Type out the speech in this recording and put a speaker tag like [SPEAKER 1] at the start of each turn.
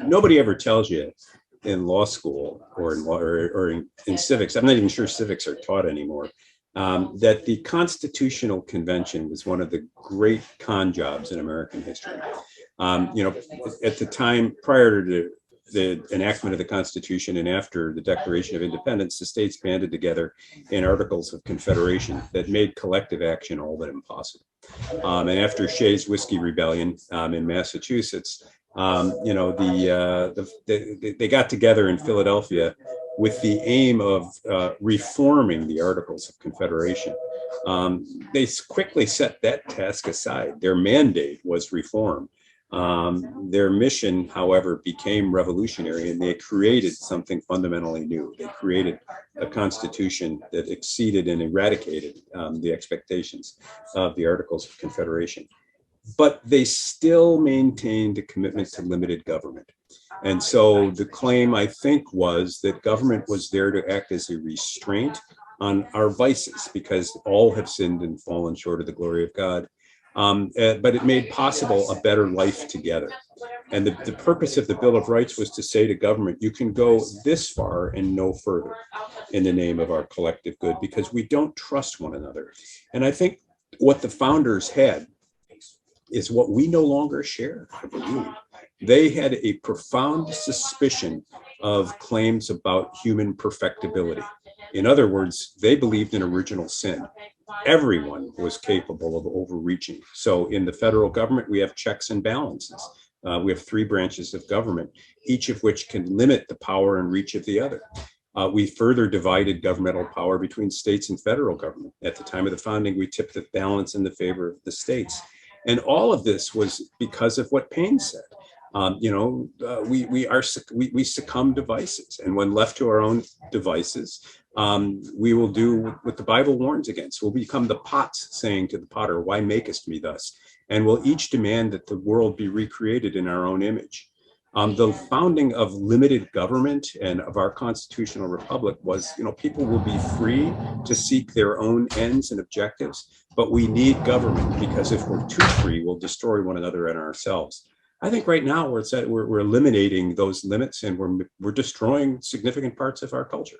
[SPEAKER 1] nobody ever tells you in law school or in law or in civics. I'm not even sure civics are taught anymore. That the Constitutional Convention was one of the great con jobs in American history. At the time prior to the enactment of the Constitution and after the Declaration of Independence, the states banded together in Articles of Confederation that made collective action all but impossible. And after Shays' Whiskey Rebellion in Massachusetts, they got together in Philadelphia with the aim of reforming the Articles of Confederation. They quickly set that task aside. Their mandate was reform. Their mission, however, became revolutionary, and they created something fundamentally new. They created a constitution that exceeded and eradicated the expectations of the Articles of Confederation. But they still maintained a commitment to limited government. And so the claim, I think, was that government was there to act as a restraint on our vices, because all have sinned and fallen short of the glory of God. But it made possible a better life together. And the purpose of the Bill of Rights was to say to government, you can go this far and no further in the name of our collective good, because we don't trust one another. And I think what the founders had is what we no longer share, I believe. They had a profound suspicion of claims about human perfectibility. In other words, they believed in original sin. Everyone was capable of overreaching. So in the federal government, we have checks and balances. We have 3 branches of government, each of which can limit the power and reach of the other. We further divided governmental power between states and federal government. At the time of the founding, we tipped the balance in the favor of the states. And all of this was because of what Paine said. We succumb to vices, and when left to our own devices, we will do what the Bible warns against. We'll become the pots saying to the potter, why makest me thus? And we'll each demand that the world be recreated in our own image. The founding of limited government and of our constitutional republic was, people will be free to seek their own ends and objectives, but we need government, because if we're too free, we'll destroy one another and ourselves. I think right now we're eliminating those limits, and we're destroying significant parts of our culture.